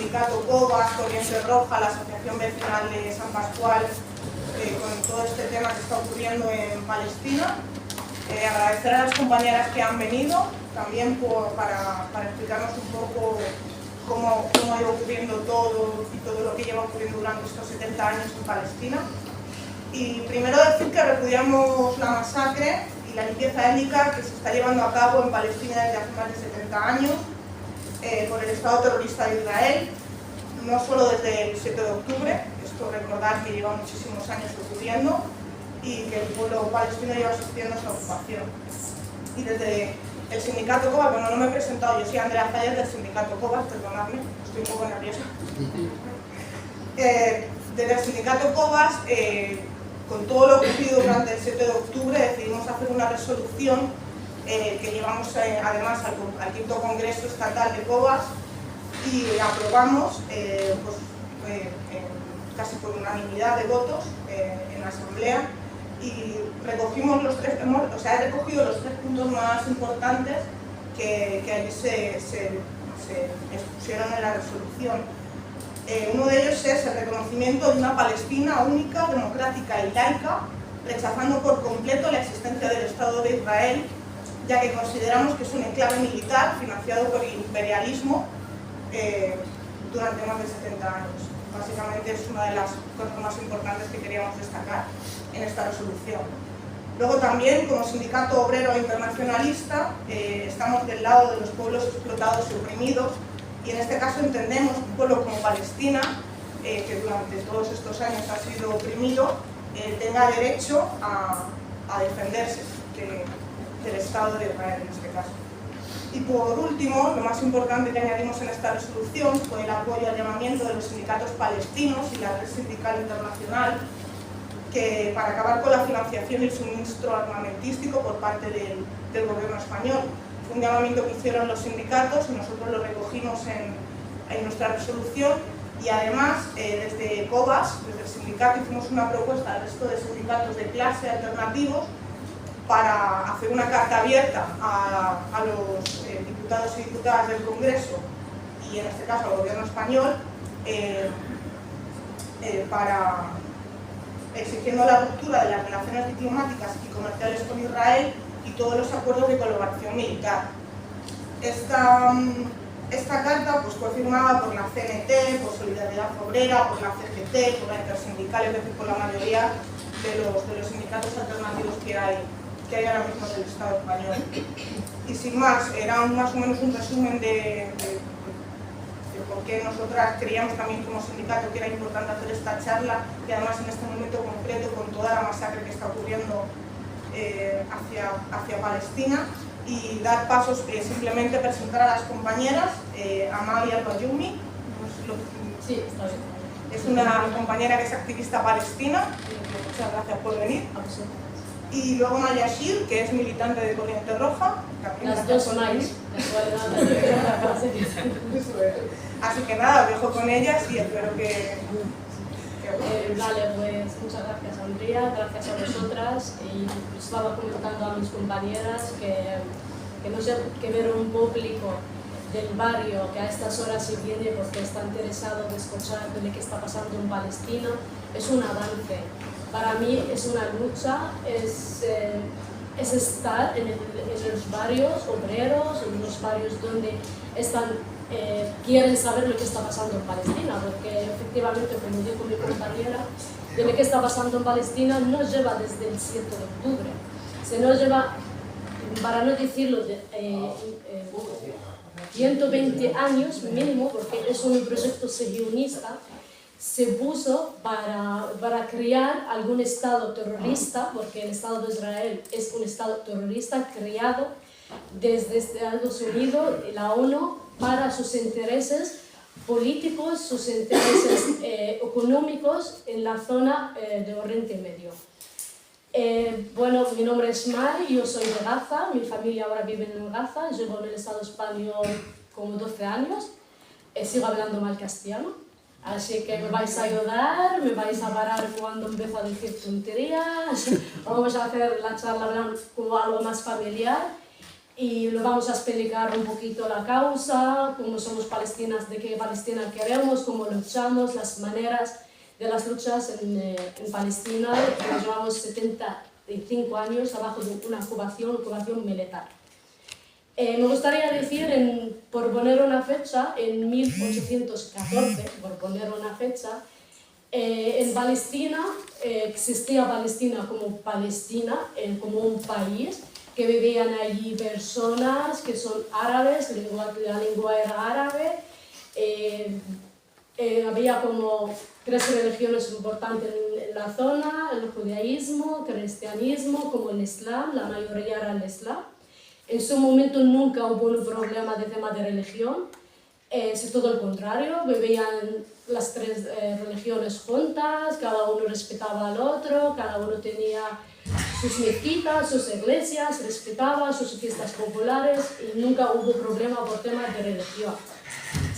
sindicato COVAS, Corriente Roja, la Asociación Vecinal de San Pascual, con todo este tema que está ocurriendo en Palestina. Agradecer a las compañeras que han venido, también para explicarnos un poco cómo ha ido ocurriendo todo y todo lo que lleva ocurriendo durante estos 70 años en Palestina. Y primero decir que repudiamos la masacre y la limpieza étnica que se está llevando a cabo en Palestina desde hace más de 70 años por el Estado terrorista de Israel, no solo desde el 7 de octubre, esto recordar que lleva muchísimos años ocurriendo y que el pueblo palestino lleva sufriendo esa ocupación. Y desde el sindicato COVAS, bueno, no me he presentado, yo soy Andrea Zayas del sindicato COVAS, perdonadme, estoy un poco nerviosa. Desde el sindicato COVAS, con todo lo ocurrido durante el 7 de octubre, decidimos hacer una resolución que llevamos además al quinto Congreso Estatal de COVAS y aprobamos casi por unanimidad de votos en la Asamblea, y recogimos he recogido los tres puntos más importantes que allí se expusieron en la resolución. Uno de ellos es el reconocimiento de una Palestina única, democrática y laica, rechazando por completo la existencia del Estado de Israel, ya que consideramos que es un enclave militar financiado por el imperialismo durante más de 70 años. Básicamente es una de las cosas más importantes que queríamos destacar en esta resolución. Luego también, como sindicato obrero internacionalista, estamos del lado de los pueblos explotados y oprimidos, y en este caso entendemos que un pueblo como Palestina, que durante todos estos años ha sido oprimido, tenga derecho a defenderse del Estado de Israel en este caso. Y por último, lo más importante que añadimos en esta resolución fue el apoyo al llamamiento de los sindicatos palestinos y la red sindical internacional que para acabar con la financiación y el suministro armamentístico por parte del gobierno español. Fue un llamamiento que hicieron los sindicatos y nosotros lo recogimos en nuestra resolución, y además desde COVAS, desde el sindicato, hicimos una propuesta al resto de sindicatos de clase alternativos para hacer una carta abierta a los diputados y diputadas del Congreso y en este caso al gobierno español para exigiendo la ruptura de las relaciones diplomáticas y comerciales con Israel y todos los acuerdos de colaboración militar. Esta carta fue firmada por la CNT, por Solidaridad Obrera, por la CGT, por la Intersindical, es decir, por la mayoría de los sindicatos alternativos que hay ahora mismo en el Estado español. Y sin más, era más o menos un resumen de por qué nosotras creíamos también como sindicato que era importante hacer esta charla, y además en este momento concreto con toda la masacre que está ocurriendo hacia Palestina, y dar pasos, simplemente presentar a las compañeras, Amalia Al-Bayumi, sí, está bien. Es una compañera que es activista palestina, muchas gracias por venir. Y luego Maya Shir, que es militante de Corriente Roja. Las dos Mayas, Así que nada, os dejo con ellas y espero que vale, pues muchas gracias Andrea, gracias a vosotras. Y estaba comentando a mis compañeras que no sé, que ver un público del barrio que a estas horas se viene porque está interesado en escuchar de lo que está pasando en Palestina es un avance. Para mí es una lucha, es estar en los barrios obreros, en los barrios donde quieren saber lo que está pasando en Palestina, porque efectivamente, como dijo mi compañera, de lo que está pasando en Palestina no lleva desde el 7 de octubre, sino lleva, para no decirlo, 120 años mínimo, porque es un proyecto sionista. Se puso para crear algún Estado terrorista, porque el Estado de Israel es un Estado terrorista creado desde Estados Unidos y la ONU para sus intereses políticos, sus intereses económicos en la zona de Oriente Medio. Bueno, mi nombre es Mari, yo soy de Gaza, mi familia ahora vive en Gaza, llevo en el Estado español como 12 años, sigo hablando mal castellano. Así que me vais a ayudar, me vais a parar cuando empiezo a decir tonterías, vamos a hacer la charla como algo más familiar. y lo vamos a explicar un poquito la causa, cómo somos palestinas, de qué Palestina queremos, cómo luchamos, las maneras de las luchas en Palestina. Nos llevamos 75 años abajo de una ocupación militar. Me gustaría decir, por poner una fecha, en 1814, por poner una fecha, en Palestina, existía Palestina, como un país, que vivían allí personas que son árabes, la lengua era árabe, había como 3 religiones importantes en la zona: el judaísmo, el cristianismo, como el islam, la mayoría era el islam. En su momento nunca hubo un problema de tema de religión, es todo lo contrario, vivían las 3 religiones juntas, cada uno respetaba al otro, cada uno tenía sus mezquitas, sus iglesias, respetaba sus fiestas populares y nunca hubo problema por temas de religión.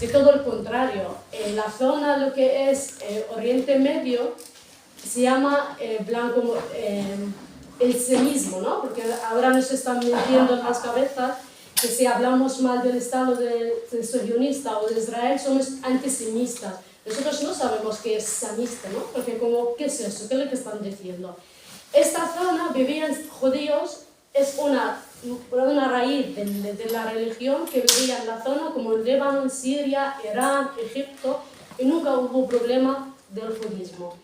Es todo lo contrario, en la zona, lo que es Oriente Medio, se llama el sionismo, ¿no? Porque ahora nos están metiendo en las cabezas que si hablamos mal del Estado del sionista o de Israel somos antisemitas. Nosotros no sabemos qué es sionista, ¿no? Porque como, ¿qué es eso? ¿Qué es lo que están diciendo? Esta zona vivían judíos, es una raíz de la religión que vivía en la zona, como en Líbano, Siria, Irán, Egipto, y nunca hubo problema del judismo.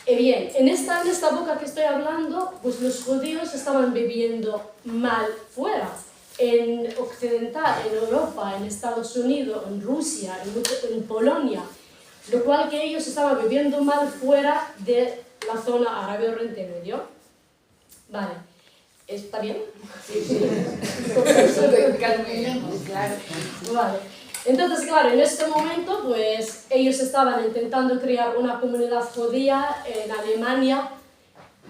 Y bien, en esta época que estoy hablando, pues los judíos estaban viviendo mal fuera, en Occidental, en Europa, en Estados Unidos, en Rusia, en Polonia, lo cual que ellos estaban viviendo mal fuera de la zona árabe Oriente Medio. Vale, ¿está bien? Sí. Claro. Vale. Entonces, claro, en este momento, pues ellos estaban intentando crear una comunidad judía en Alemania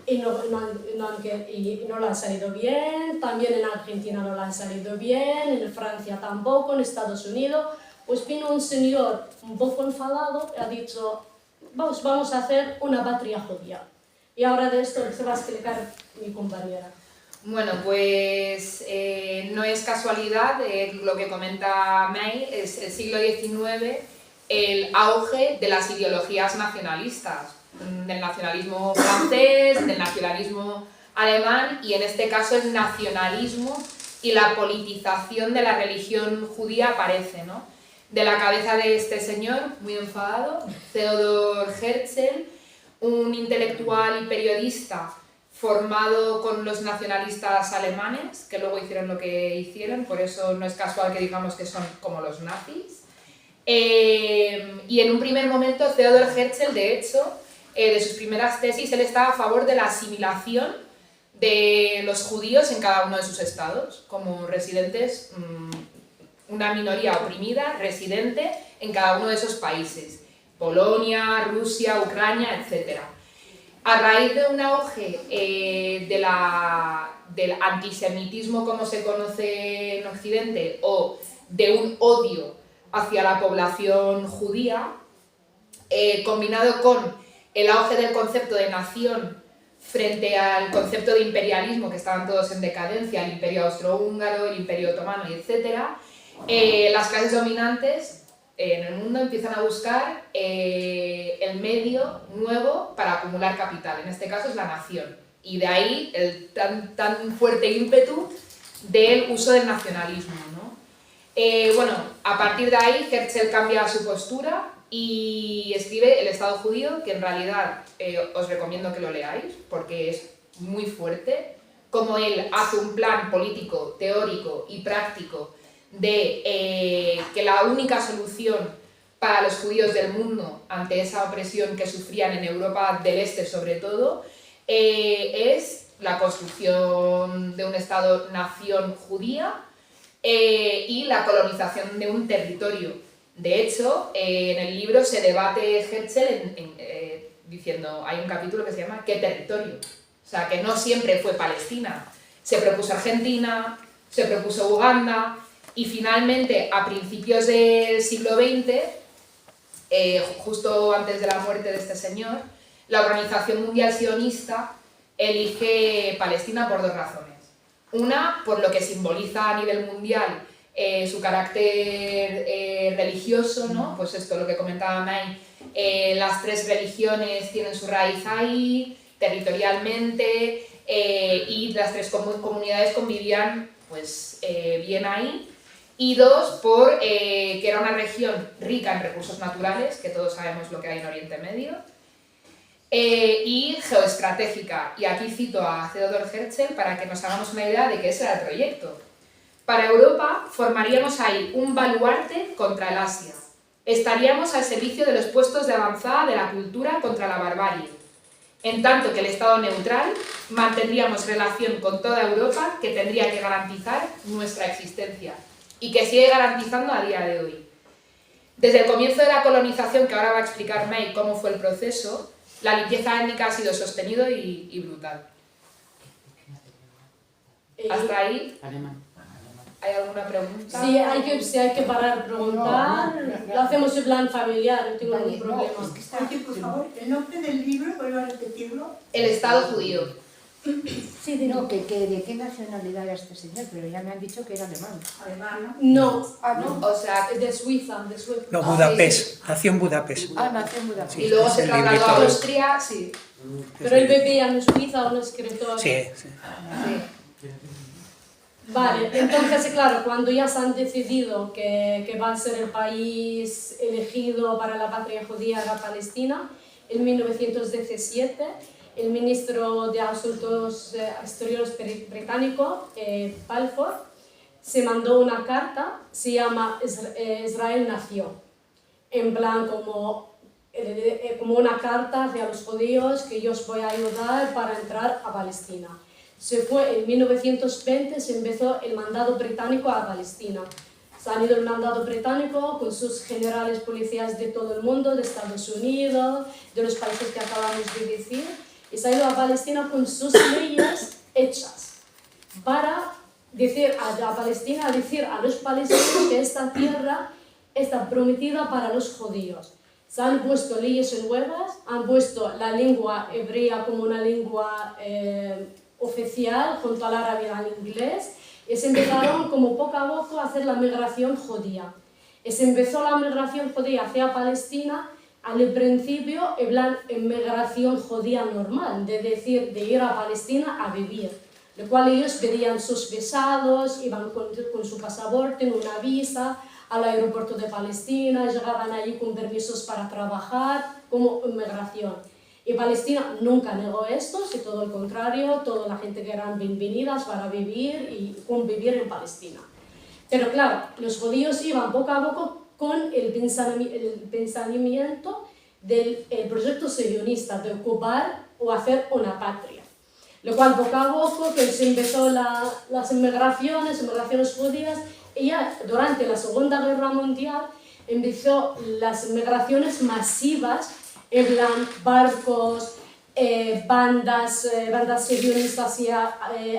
y no le han salido bien, también en Argentina no le han salido bien, en Francia tampoco, en Estados Unidos. Pues vino un señor un poco enfadado y ha dicho: vamos a hacer una patria judía. Y ahora de esto se va a explicar mi compañera. Bueno, pues no es casualidad lo que comenta May, es el siglo XIX, el auge de las ideologías nacionalistas, del nacionalismo francés, del nacionalismo alemán y en este caso el nacionalismo y la politización de la religión judía aparece, ¿no? De la cabeza de este señor, muy enfadado, Theodor Herzl, un intelectual y periodista formado con los nacionalistas alemanes, que luego hicieron lo que hicieron, por eso no es casual que digamos que son como los nazis. Y en un primer momento Theodor Herzl, de hecho, de sus primeras tesis, él estaba a favor de la asimilación de los judíos en cada uno de sus estados, como residentes, una minoría oprimida, residente en cada uno de esos países, Polonia, Rusia, Ucrania, etc. A raíz de un auge del antisemitismo como se conoce en Occidente o de un odio hacia la población judía, combinado con el auge del concepto de nación frente al concepto de imperialismo, que estaban todos en decadencia, el imperio austrohúngaro, el imperio otomano, etc., las clases dominantes en el mundo empiezan a buscar el medio nuevo para acumular capital, en este caso es la nación, y de ahí el tan fuerte ímpetu del uso del nacionalismo, ¿no? Bueno, a partir de ahí Herzl cambia su postura y escribe El Estado Judío, que en realidad os recomiendo que lo leáis porque es muy fuerte, como él hace un plan político, teórico y práctico de que la única solución para los judíos del mundo ante esa opresión que sufrían en Europa del Este sobre todo es la construcción de un Estado-nación judía y la colonización de un territorio. De hecho, en el libro se debate Herzl diciendo, hay un capítulo que se llama ¿qué territorio? O sea, que no siempre fue Palestina. Se propuso Argentina, se propuso Uganda y finalmente a principios del siglo XX, justo antes de la muerte de este señor, la Organización Mundial Sionista elige Palestina por 2 razones. Una, por lo que simboliza a nivel mundial su carácter religioso, ¿no? Pues esto, lo que comentaba May, las tres religiones tienen su raíz ahí, territorialmente, y las tres comunidades convivían pues, bien ahí. Y dos, por que era una región rica en recursos naturales, que todos sabemos lo que hay en Oriente Medio, y geoestratégica. Y aquí cito a Theodor Herzl para que nos hagamos una idea de qué ese era el proyecto. Para Europa formaríamos ahí un baluarte contra el Asia. Estaríamos al servicio de los puestos de avanzada de la cultura contra la barbarie. En tanto que el Estado neutral mantendríamos relación con toda Europa que tendría que garantizar nuestra existencia y que sigue garantizando a día de hoy. Desde el comienzo de la colonización, que ahora va a explicar May cómo fue el proceso, la limpieza étnica ha sido sostenido y brutal. Hasta ahí. ¿Hay alguna pregunta? Sí, hay que parar a preguntar. Lo hacemos en plan familiar, no tengo ningún problema. Oye, por favor, el nombre del libro, vuelvo a repetirlo. El Estado judío. Sí, no, que de qué nacionalidad era este señor, pero ya me han dicho que era alemán. Alemán, No, ¿no? O sea, de Suiza, de Suiza. No, Budapest, nació en Budapest. Nació en Budapest. y luego es se el trasladó librito a de- Austria, sí. Pero él vivía en Suiza, un escritor. Sí, sí. Sí. Vale, entonces, claro, cuando ya se han decidido que va a ser el país elegido para la patria judía, la Palestina, en 1917, el ministro de Asuntos Exteriores británico, Balfour, se mandó una carta, se llama Israel Nació, en plan como una carta hacia los judíos que yo os voy a ayudar para entrar a Palestina. Se fue en 1920, se empezó el mandado británico a Palestina. Se han ido el mandado británico con sus generales policías de todo el mundo, de Estados Unidos, de los países que acabamos de decir, y se ha ido a Palestina con sus leyes hechas para decir a Palestina, a decir a los palestinos que esta tierra está prometida para los judíos. Se han puesto leyes nuevas, han puesto la lengua hebrea como una lengua oficial junto al árabe y al inglés, y se empezaron como poco a poco a hacer la migración judía. Y se empezó la migración judía hacia Palestina al principio en migración judía normal, de decir, de ir a Palestina a vivir, lo cual ellos pedían sus visados, iban con su pasaporte, en una visa, al aeropuerto de Palestina, llegaban allí con permisos para trabajar, como migración. Y Palestina nunca negó esto, sino todo el contrario, toda la gente que eran bienvenidas para vivir y convivir en Palestina. Pero claro, los judíos iban poco a poco con el pensamiento del proyecto sionista de ocupar o hacer una patria. Lo cual poco a poco que se empezó las migraciones judías, y ya durante la Segunda Guerra Mundial empezó las migraciones masivas, en plan barcos, bandas sionistas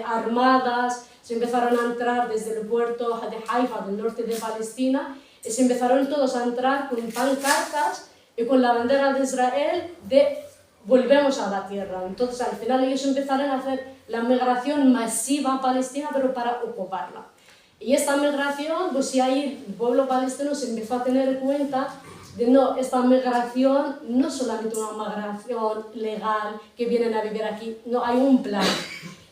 armadas, se empezaron a entrar desde el puerto de Haifa, del norte de Palestina, y se empezaron todos a entrar con pancartas y con la bandera de Israel de volvemos a la tierra. Entonces al final ellos empezaron a hacer la migración masiva a Palestina, pero para ocuparla. Y esta migración, pues si ahí el pueblo palestino se empezó a tener en cuenta de no, esta migración no es solamente una migración legal que vienen a vivir aquí, no, hay un plan.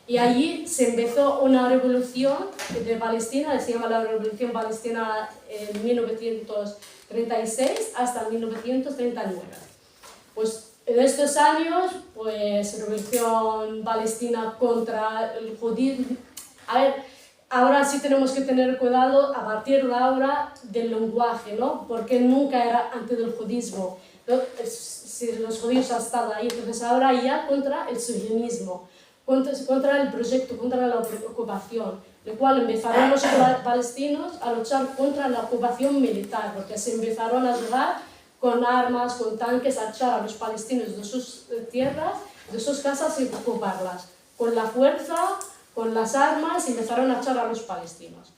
Y allí se empezó una revolución de Palestina, se llama la Revolución Palestina en 1936 hasta 1939. Pues en estos años, pues Revolución Palestina contra el judío. A ver, ahora sí tenemos que tener cuidado a partir de ahora del lenguaje, ¿no? Porque nunca era antes del judismo. Si los judíos han estado ahí, entonces ahora ya contra el sionismo, contra el proyecto, contra la ocupación, lo cual empezaron los palestinos a luchar contra la ocupación militar, porque se empezaron a llegar con armas, con tanques, a echar a los palestinos de sus tierras, de sus casas y ocuparlas. Con la fuerza, con las armas, empezaron a echar a los palestinos.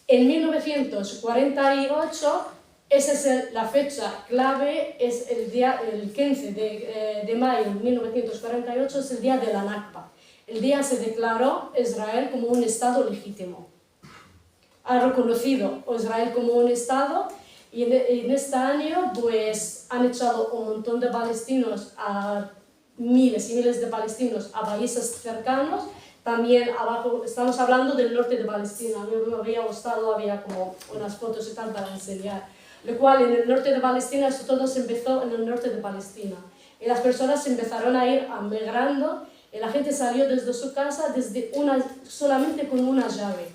En 1948, esa es la fecha clave, es el 15 de mayo de 1948, es el día de la Nakba. el día se declaró Israel como un Estado legítimo. Ha reconocido Israel como un Estado y en este año pues han echado un montón de palestinos, a miles y miles de palestinos a países cercanos. También abajo, estamos hablando del norte de Palestina, a mí me había gustado, había como unas fotos y tal para enseñar. Lo cual en el norte de Palestina, esto todo se empezó en el norte de Palestina. Y las personas empezaron a ir migrando y la gente salió desde su casa solamente con una llave.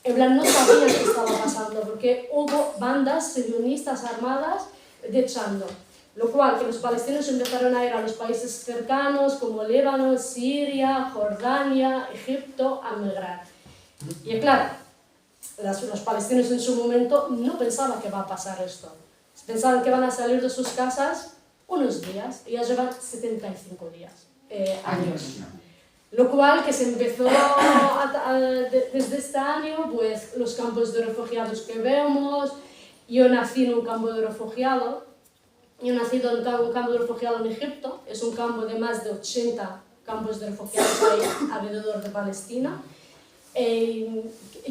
En plan, no sabían qué estaba pasando porque hubo bandas sionistas armadas echando. Lo cual, que los palestinos empezaron a ir a los países cercanos como Líbano, Siria, Jordania, Egipto, a migrar. Y claro, los palestinos en su momento no pensaban que va a pasar esto. Pensaban que van a salir de sus casas unos días y ya llevan 75 años. Lo cual que se empezó desde este año, pues los campos de refugiados que vemos. Yo nací en un campo de refugiados. Yo he nacido en un campo de refugiados en Egipto, es un campo de más de 80 campos de refugiados ahí alrededor de Palestina. ¿Qué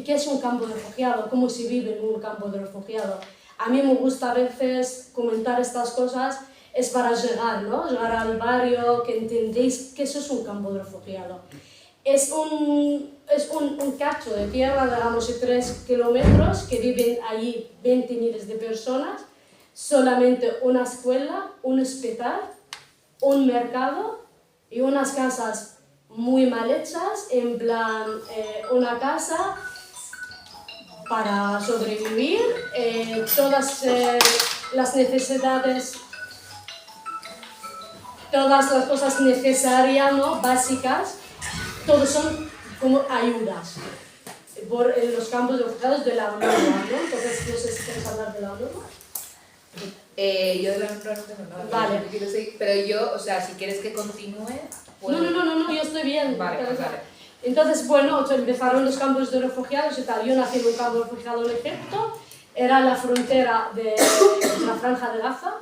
es un campo de refugiados? ¿Cómo se vive en un campo de refugiados? A mí me gusta a veces comentar estas cosas, es para llegar, ¿no? Llegar al barrio, que entendéis que eso es un campo de refugiados. Es un cacho de tierra, digamos, de 3 kilómetros, que viven allí 20 miles de personas. Solamente una escuela, un hospital, un mercado y unas casas muy mal hechas, en plan una casa para sobrevivir, todas las necesidades, todas las cosas necesarias, ¿no? Básicas, todos son como ayudas por los campos de refugiados de la ONU, ¿no? Entonces, no sé si quieres hablar de la ONU. Yo de la honra no tengo nada. Vale. Pero yo, o sea, si quieres que continúe... Pues... No, yo estoy bien. Vale. Entonces, bueno, empezaron los campos de refugiados y tal. Yo nací en un campo de refugiados en Egipto, era la frontera de la Franja de Gaza.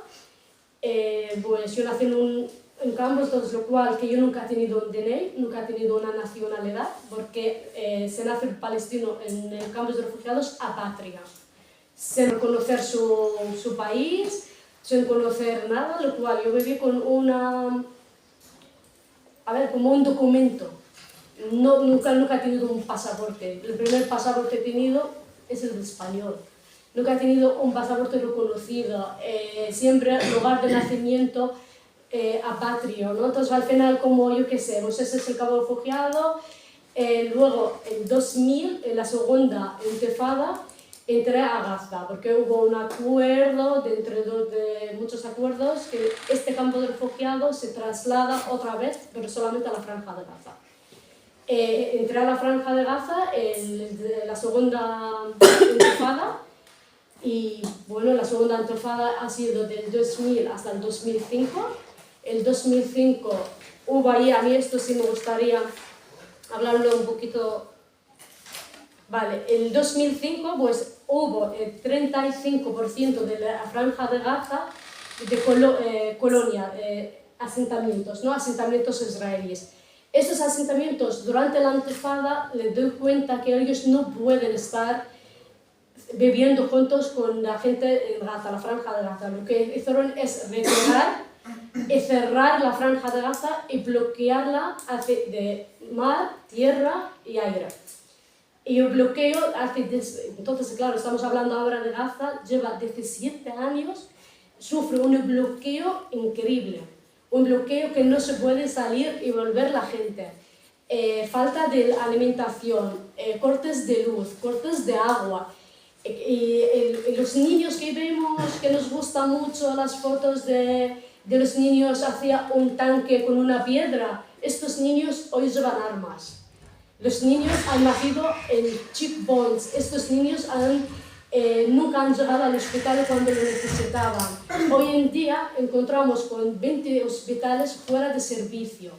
Pues yo nací en un campo, entonces lo cual que yo nunca he tenido un DNI, nunca he tenido una nacionalidad, porque se nace el palestino en campos de refugiados apátrida, sin conocer su país, sin conocer nada, lo cual yo viví con como un documento. Nunca he tenido un pasaporte. El primer pasaporte que he tenido es el de español. Nunca he tenido un pasaporte reconocido. Siempre lugar de nacimiento apatrio, ¿no? Entonces al final, como yo qué sé, pues ese es el campo de refugiado. Luego, en 2000, en la segunda intifada, entré a Gaza, porque hubo un acuerdo, de muchos acuerdos, que este campo de refugiados se traslada otra vez, pero solamente a la Franja de Gaza. Entré a la Franja de Gaza en la segunda intifada, y bueno, la segunda intifada ha sido del 2000 hasta el 2005. El 2005 hubo ahí, a mí esto sí me gustaría hablarlo un poquito. Vale, el 2005 pues hubo el 35% de la Franja de Gaza de colonia, asentamientos, ¿no? Asentamientos israelíes. Esos asentamientos durante la intifada les doy cuenta que ellos no pueden estar viviendo juntos con la gente en Gaza, la Franja de Gaza. Lo que hicieron es retirar y cerrar la Franja de Gaza y bloquearla de mar, tierra y aire. Y el bloqueo entonces claro, estamos hablando ahora de Gaza, lleva 17 años, sufre un bloqueo increíble, un bloqueo que no se puede salir y volver la gente, falta de alimentación, cortes de luz, cortes de agua, y los niños que vemos, que nos gustan mucho las fotos de los niños hacia un tanque con una piedra, estos niños hoy llevan armas. Los niños han nacido en checkpoints, estos niños nunca han llegado al hospital cuando lo necesitaban. Hoy en día encontramos con 20 hospitales fuera de servicio.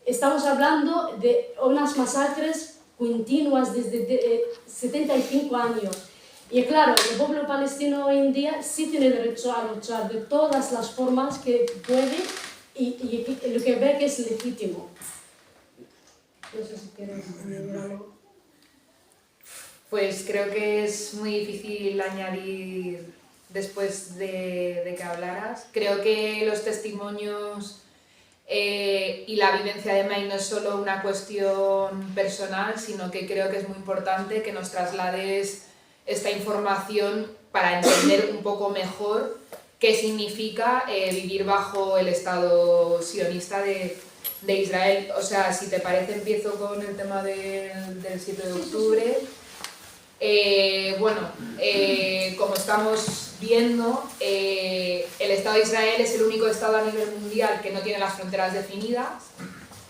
Estamos hablando de unas masacres continuas desde 75 años. Y claro, el pueblo palestino hoy en día sí tiene derecho a luchar de todas las formas que puede y lo que ve que es legítimo. No sé si quieres añadir algo. Pues creo que es muy difícil añadir después de que hablaras. Creo que los testimonios y la vivencia de May no es solo una cuestión personal, sino que creo que es muy importante que nos traslades esta información para entender un poco mejor qué significa vivir bajo el Estado sionista de Israel. O sea, si te parece, empiezo con el tema del 7 de octubre. Como estamos viendo, el Estado de Israel es el único Estado a nivel mundial que no tiene las fronteras definidas,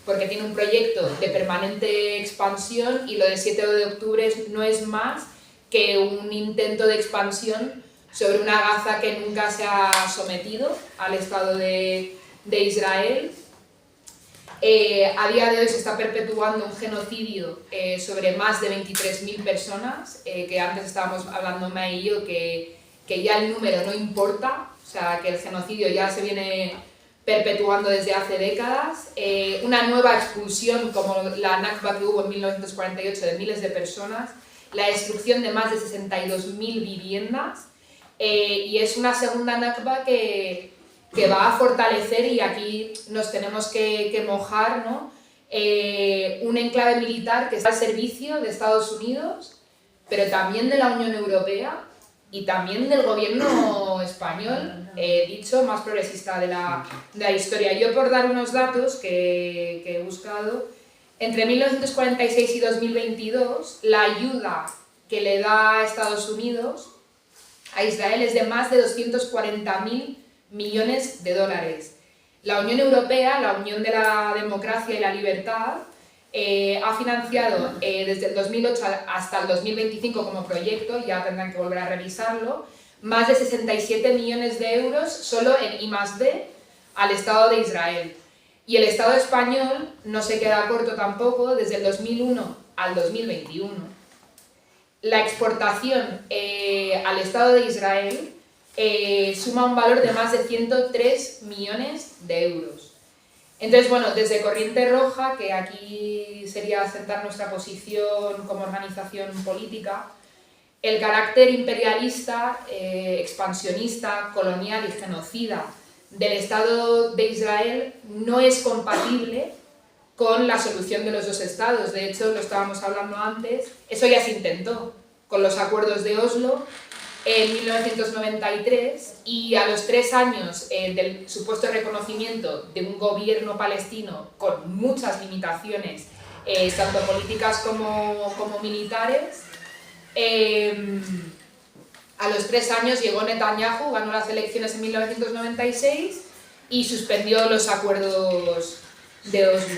porque tiene un proyecto de permanente expansión, y lo del 7 de octubre no es más que un intento de expansión sobre una Gaza que nunca se ha sometido al Estado de Israel. A día de hoy se está perpetuando un genocidio sobre más de 23.000 personas, que antes estábamos hablando May y yo, que ya el número no importa, o sea, que el genocidio ya se viene perpetuando desde hace décadas. Una nueva expulsión como la Nakba que hubo en 1948 de miles de personas, la destrucción de más de 62.000 viviendas, y es una segunda Nakba que va a fortalecer, y aquí nos tenemos que mojar, ¿no? Un enclave militar que está al servicio de Estados Unidos, pero también de la Unión Europea y también del gobierno español, dicho más progresista de la historia. Yo, por dar unos datos que he buscado, entre 1946 y 2022, la ayuda que le da Estados Unidos a Israel es de más de 240.000 millones de dólares. La Unión Europea, la Unión de la Democracia y la Libertad, ha financiado desde el 2008 hasta el 2025 como proyecto, ya tendrán que volver a revisarlo, más de 67 millones de euros solo en I+D al Estado de Israel. Y el Estado español no se queda corto tampoco. Desde el 2001 al 2021, la exportación al Estado de Israel suma un valor de más de 103 millones de euros. Entonces, bueno, desde Corriente Roja, que aquí sería sentar nuestra posición como organización política, el carácter imperialista, expansionista, colonial y genocida del Estado de Israel no es compatible con la solución de los dos estados. De hecho, lo estábamos hablando antes, eso ya se intentó con los acuerdos de Oslo en 1993, y a los 3 años del supuesto reconocimiento de un gobierno palestino con muchas limitaciones, tanto políticas como militares, a los 3 años llegó Netanyahu, ganó las elecciones en 1996 y suspendió los acuerdos de Oslo.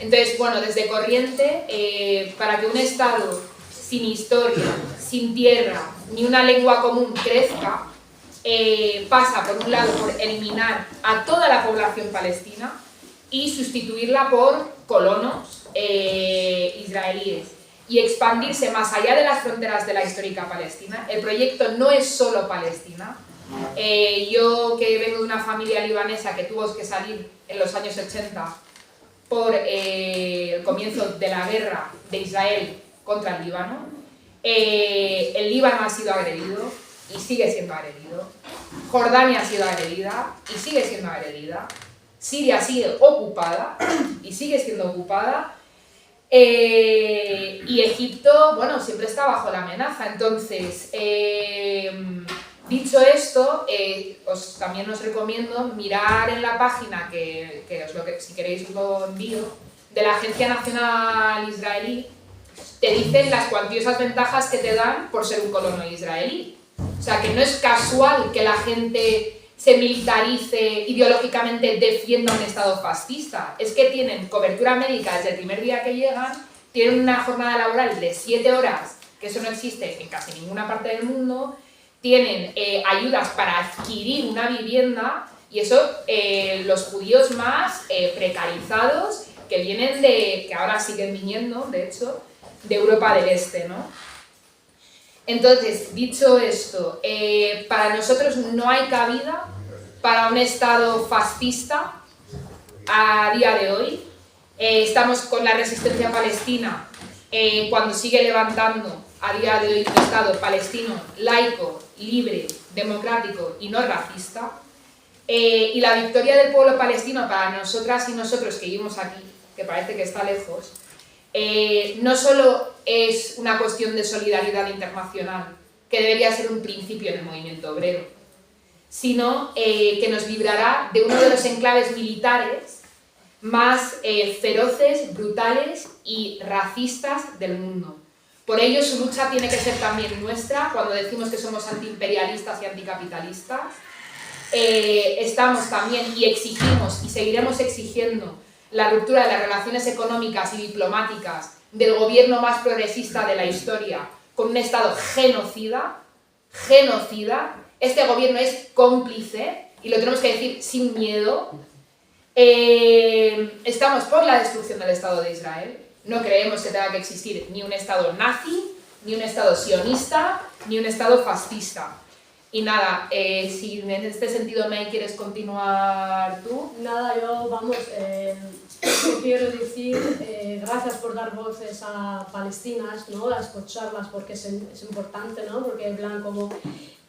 Entonces, bueno, desde Corriente, para que un Estado sin historia, sin tierra, ni una lengua común crezca, pasa por un lado por eliminar a toda la población palestina y sustituirla por colonos israelíes, y expandirse más allá de las fronteras de la histórica Palestina. El proyecto no es solo Palestina. Yo, que vengo de una familia libanesa que tuvo que salir en los años 80 por el comienzo de la guerra de Israel contra el Líbano, el Líbano ha sido agredido y sigue siendo agredido, Jordania ha sido agredida y sigue siendo agredida, Siria sigue ocupada y sigue siendo ocupada, y Egipto, bueno, siempre está bajo la amenaza. Entonces, dicho esto, también os recomiendo mirar en la página, que si queréis os lo envío, de la Agencia Nacional Israelí. Te dicen las cuantiosas ventajas que te dan por ser un colono israelí. O sea, que no es casual que la gente se militarice, ideológicamente defienda un Estado fascista. Es que tienen cobertura médica desde el primer día que llegan, tienen una jornada laboral de 7 horas, que eso no existe en casi ninguna parte del mundo, tienen ayudas para adquirir una vivienda, y eso los judíos más precarizados, que vienen que ahora siguen viniendo, de hecho, de Europa del Este, ¿no? Entonces, dicho esto, para nosotros no hay cabida para un Estado fascista a día de hoy. Estamos con la resistencia palestina cuando sigue levantando a día de hoy un Estado palestino laico, libre, democrático y no racista. Y la victoria del pueblo palestino para nosotras y nosotros que vivimos aquí, que parece que está lejos, no solo es una cuestión de solidaridad internacional, que debería ser un principio en el movimiento obrero, sino que nos librará de uno de los enclaves militares más feroces, brutales y racistas del mundo. Por ello, su lucha tiene que ser también nuestra. Cuando decimos que somos antiimperialistas y anticapitalistas, estamos también y exigimos y seguiremos exigiendo la ruptura de las relaciones económicas y diplomáticas del gobierno más progresista de la historia con un Estado genocida. Este gobierno es cómplice y lo tenemos que decir sin miedo. Estamos por la destrucción del Estado de Israel. No creemos que tenga que existir ni un Estado nazi, ni un Estado sionista, ni un Estado fascista. Y nada, si en este sentido, May, ¿quieres continuar tú? Nada, yo, vamos, quiero decir, gracias por dar voces a palestinas, ¿no? A escucharlas porque es importante, ¿no? Porque en plan como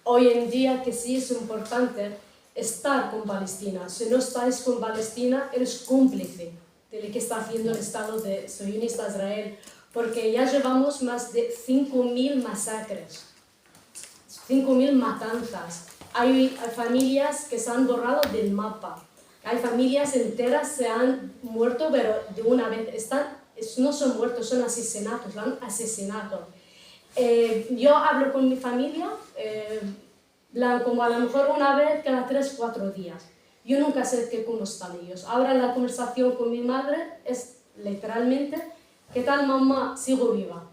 hoy en día que sí es importante estar con Palestina. Si no estáis con Palestina, eres cómplice de lo que está haciendo el Estado de sionista Israel, porque ya llevamos más de 5.000 masacres, 5.000 matanzas. Hay familias que se han borrado del mapa, hay familias enteras que se han muerto, pero de una vez, no son muertos, son asesinatos, lo han asesinado. Yo hablo con mi familia, como a lo mejor una vez cada 3-4 días. Yo nunca sé cómo están ellos. Ahora la conversación con mi madre es literalmente, ¿qué tal mamá? Sigo viva.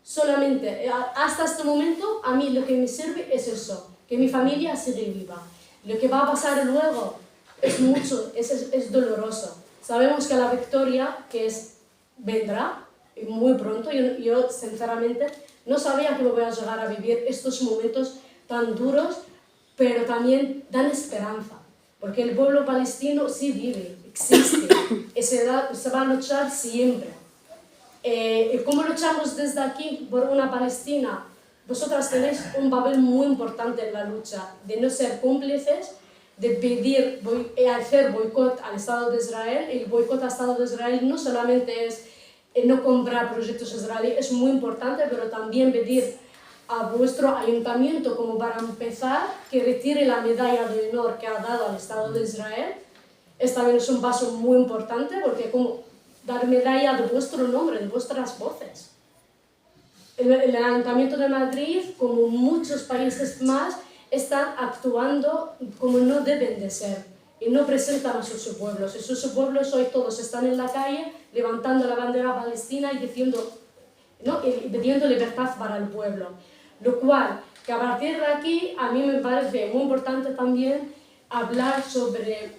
Solamente, hasta este momento, a mí lo que me sirve es eso, que mi familia sigue viva. Lo que va a pasar luego es mucho, es doloroso. Sabemos que la victoria vendrá muy pronto. Yo sinceramente no sabía que me voy a llegar a vivir estos momentos tan duros, pero también dan esperanza. Porque el pueblo palestino sí vive, existe, y se va a luchar siempre. ¿Cómo luchamos desde aquí por una Palestina? Vosotras tenéis un papel muy importante en la lucha, de no ser cómplices, de pedir, hacer boicot al Estado de Israel. El boicot al Estado de Israel no solamente es no comprar proyectos israelíes, es muy importante, pero también pedir a vuestro ayuntamiento, como para empezar, que retire la medalla de honor que ha dado al Estado de Israel. También es un paso muy importante, porque como dar medalla de vuestro nombre, de vuestras voces. El Ayuntamiento de Madrid, como muchos países más, están actuando como no deben de ser y no presentan a sus pueblos. Y sus pueblos hoy todos están en la calle levantando la bandera palestina y diciendo, ¿no? Y pidiendo libertad para el pueblo. Lo cual, que a partir de aquí, a mí me parece muy importante también hablar sobre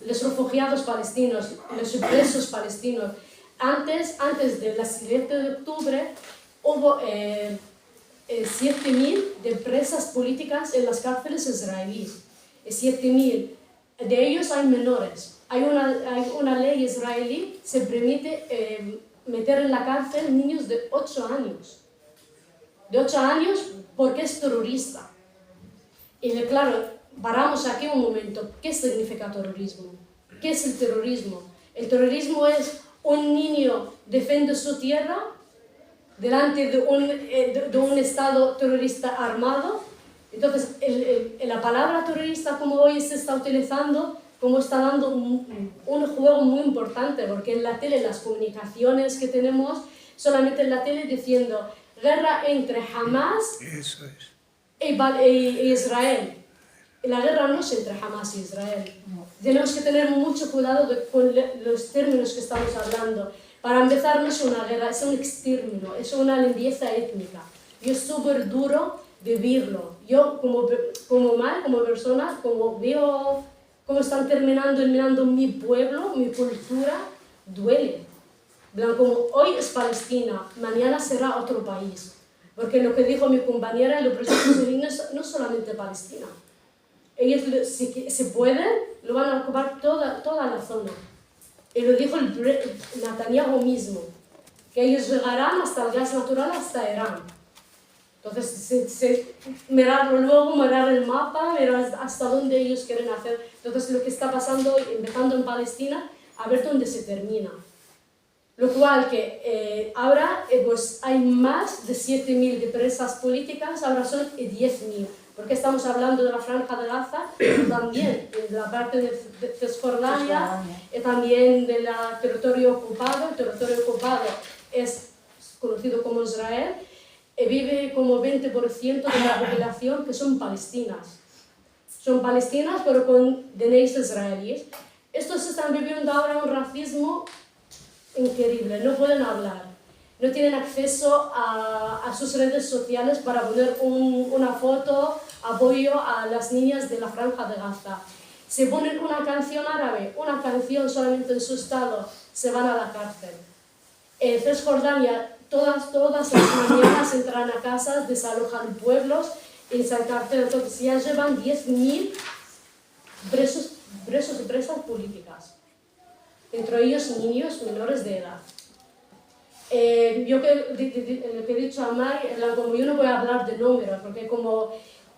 los refugiados palestinos, los presos palestinos. Antes del 7 de octubre, hubo 7.000 de presas políticas en las cárceles israelíes. 7.000. De ellos hay menores. Hay una ley israelí que se permite meter en la cárcel niños de 8 años. De 8 años porque es terrorista. Y claro, paramos aquí un momento. ¿Qué significa terrorismo? ¿Qué es el terrorismo? El terrorismo es un niño defiende su tierra delante de un Estado terrorista armado. Entonces, la palabra terrorista, como hoy se está utilizando, como está dando un juego muy importante, porque en la tele, las comunicaciones que tenemos, solamente en la tele diciendo guerra entre Hamas y Israel. La guerra no es entre Hamas y Israel. Tenemos que tener mucho cuidado con los términos que estamos hablando. Para empezar, no es una guerra, es un exterminio, es una limpieza étnica. Y es súper duro vivirlo. Yo, como persona, como veo cómo están terminando mi pueblo, mi cultura, duele. Como hoy es Palestina, mañana será otro país. Porque lo que dijo mi compañera, los proyectos de niños no solamente Palestina. Ellos, si pueden, lo van a ocupar toda la zona. Y lo dijo Netanyahu mismo, que ellos llegarán hasta el gas natural, hasta Irán. Entonces, mirarlo luego, mirar el mapa, mirar hasta dónde ellos quieren hacer. Entonces, lo que está pasando, empezando en Palestina, a ver dónde se termina. Lo cual que ahora pues hay más de 7.000 de presas políticas, ahora son 10.000, porque estamos hablando de la Franja de Gaza, pero también de la parte de Cisjordania, y también del territorio ocupado. El territorio ocupado es conocido como Israel, y vive como 20% de la población que son palestinas. Son palestinas, pero con DNIs israelíes. Estos están viviendo ahora un racismo increíble, no pueden hablar, no tienen acceso a sus redes sociales para poner una foto, apoyo a las niñas de la Franja de Gaza. Si ponen una canción árabe, una canción solamente en su estado, se van a la cárcel. En Cisjordania, todas las mañanas entran a casas, desalojan pueblos y se encarcelan. Entonces ya llevan 10.000 presos y presas políticas, entre ellos niños menores de edad. Yo que he dicho a Mari, como yo no voy a hablar de números, porque como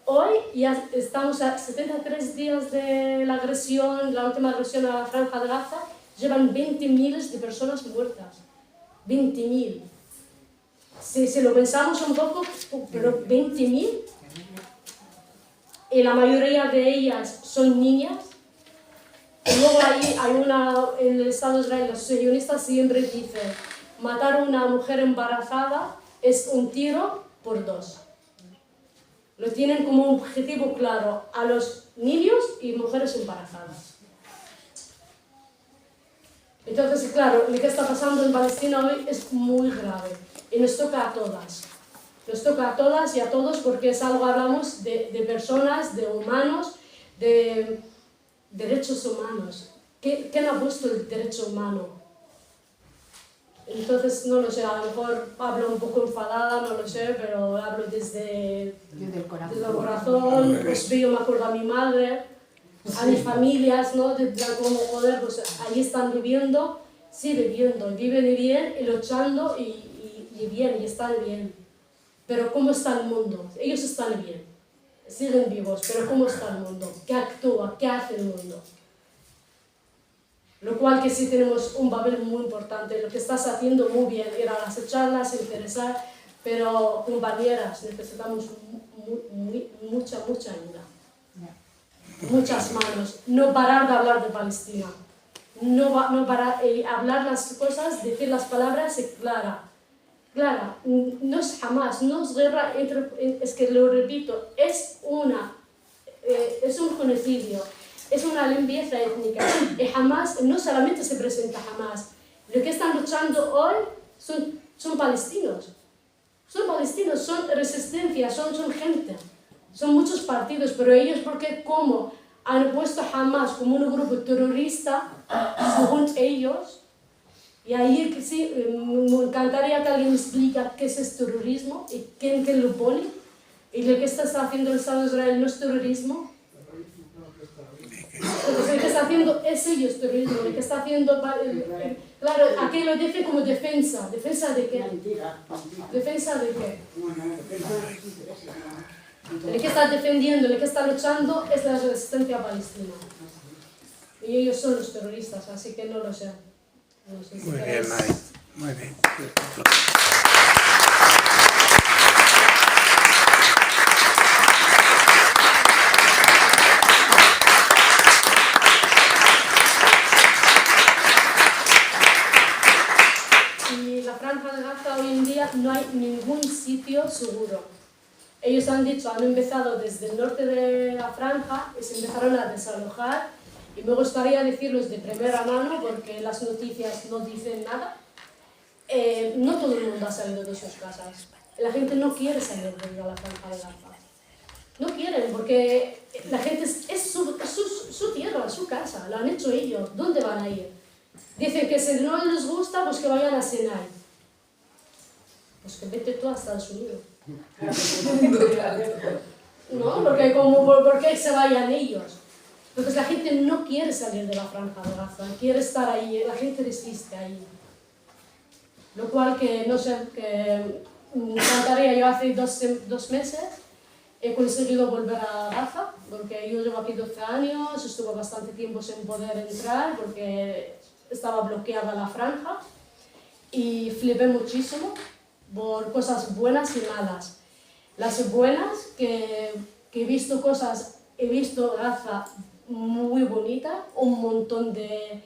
hoy ya estamos a 73 días de la agresión, la última agresión a la Franja de Gaza, llevan 20.000 de personas muertas. 20.000. Si lo pensamos un poco, pero 20.000, y la mayoría de ellas son niñas. Y luego en el Estado de Israel, los sionistas siempre dicen, matar a una mujer embarazada es un tiro por 2. Lo tienen como un objetivo claro a los niños y mujeres embarazadas. Entonces, claro, lo que está pasando en Palestina hoy es muy grave y nos toca a todas. Nos toca a todas y a todos porque es algo, hablamos de personas, de humanos, de derechos humanos. ¿Quién ha puesto el derecho humano? Entonces, no lo sé, a lo mejor hablo un poco enfadada, no lo sé, pero hablo desde el corazón. Pues yo me acuerdo a mi madre, a mis familias, ¿no? De cómo joder, pues allí están viviendo, sí viviendo, viven bien y luchando y bien, y están bien. Pero ¿cómo está el mundo? Ellos están bien, siguen vivos, pero ¿cómo está el mundo? ¿Qué actúa? ¿Qué hace el mundo? Lo cual que sí tenemos un papel muy importante, lo que estás haciendo muy bien, ir a las charlas, interesar, pero compañeras, necesitamos mucha ayuda. Muchas manos, no parar de hablar de Palestina, no parar, hablar las cosas, decir las palabras clara, no es Hamas, no es guerra es que lo repito, es un genocidio, es una limpieza étnica, y Hamas no solamente se presenta Hamas, lo que están luchando hoy son palestinos, son resistencia, son gente. Son muchos partidos, pero ellos, porque como han puesto a Hamas como un grupo terrorista, según ellos, y ahí que sí, me encantaría que alguien me explique qué es el terrorismo y quién lo pone, y lo que está haciendo el Estado de Israel no es terrorismo. Entonces, lo que está haciendo es ellos terrorismo, lo que está haciendo, claro, aquí lo dice como defensa. ¿Defensa de qué? ¿Defensa de qué? El que está defendiendo, el que está luchando es la resistencia palestina. Y ellos son los terroristas, así que no lo sé. No sé si Muy bien, Mari. Muy bien. Y la Franja de Gaza hoy en día no hay ningún sitio seguro. Ellos han empezado desde el norte de la franja y se empezaron a desalojar, y me gustaría decirlos de primera mano porque las noticias no dicen nada. No todo el mundo ha salido de sus casas. La gente no quiere salir de la Franja de Gaza. No quieren porque la gente es su tierra, su casa, lo han hecho ellos. ¿Dónde van a ir? Dicen que si no les gusta, pues que vayan a Sinai. Pues que vete tú a Estados Unidos. No, porque ¿por qué se vayan ellos? Porque la gente no quiere salir de la franja de Gaza, quiere estar ahí, la gente resiste ahí. Lo cual que, no sé, que me encantaría, yo hace dos meses he conseguido volver a Gaza, porque yo llevo aquí 12 años, estuve bastante tiempo sin poder entrar porque estaba bloqueada la franja y flipé muchísimo por cosas buenas y malas. Las buenas, que he visto Gaza muy bonita, un montón de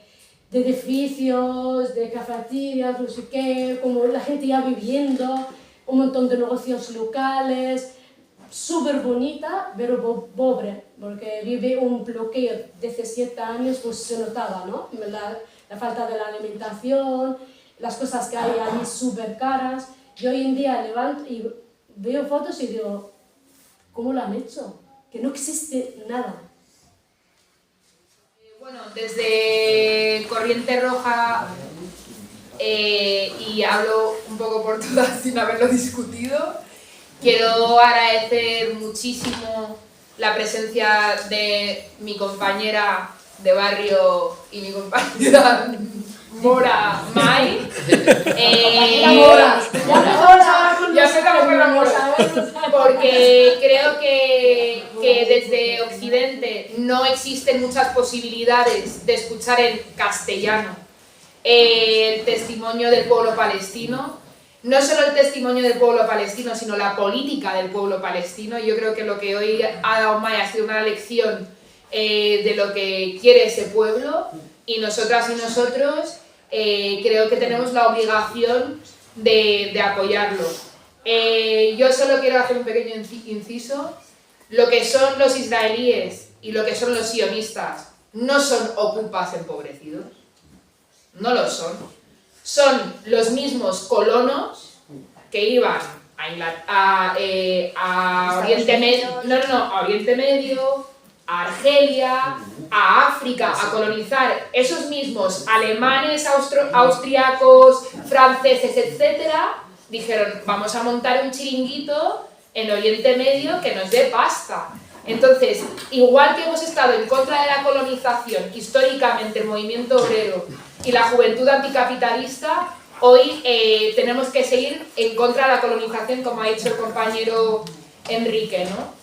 edificios, de cafeterías, no sé qué, como la gente ya viviendo, un montón de negocios locales, súper bonita, pero pobre, porque vive un bloqueo de 17 años, pues se notaba, ¿no? La falta de la alimentación, las cosas que hay allí súper caras. Yo hoy en día levanto y veo fotos y digo, ¿cómo lo han hecho? Que no existe nada. Bueno, desde Corriente Roja, y hablo un poco por todas sin haberlo discutido, quiero agradecer muchísimo la presencia de mi compañera de barrio y mi compañera Mora Mai. Ya empezamos con la Mora. Porque creo que desde Occidente no existen muchas posibilidades de escuchar en castellano el testimonio del pueblo palestino. No solo el testimonio del pueblo palestino, sino la política del pueblo palestino. Yo creo que lo que hoy ha dado Mai ha sido una lección de lo que quiere ese pueblo, y nosotras y nosotros creo que tenemos la obligación de apoyarlo. Yo solo quiero hacer un pequeño inciso. Lo que son los israelíes y lo que son los sionistas no son ocupas empobrecidos, no lo son. Son los mismos colonos que iban a Oriente Medio, a Oriente Medio, a Argelia, a África, a colonizar. Esos mismos alemanes, austriacos, franceses, etcétera, dijeron, vamos a montar un chiringuito en Oriente Medio que nos dé pasta. Entonces, igual que hemos estado en contra de la colonización, históricamente el movimiento obrero y la juventud anticapitalista, hoy tenemos que seguir en contra de la colonización, como ha dicho el compañero Enrique, ¿no?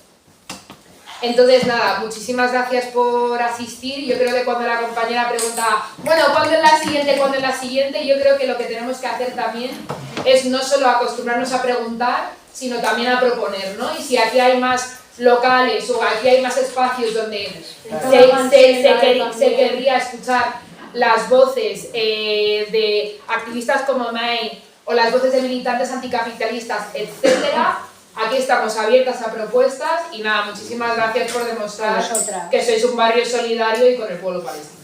Entonces, nada, muchísimas gracias por asistir. Yo creo que cuando la compañera pregunta, bueno, ¿cuándo es la siguiente? ¿Cuándo es la siguiente? Yo creo que lo que tenemos que hacer también es no solo acostumbrarnos a preguntar, sino también a proponer, ¿no? Y si aquí hay más locales o aquí hay más espacios donde se querría escuchar las voces de activistas como Mai o las voces de militantes anticapitalistas, etcétera, aquí estamos abiertas a propuestas. Y nada, muchísimas gracias por demostrar que sois un barrio solidario y con el pueblo palestino.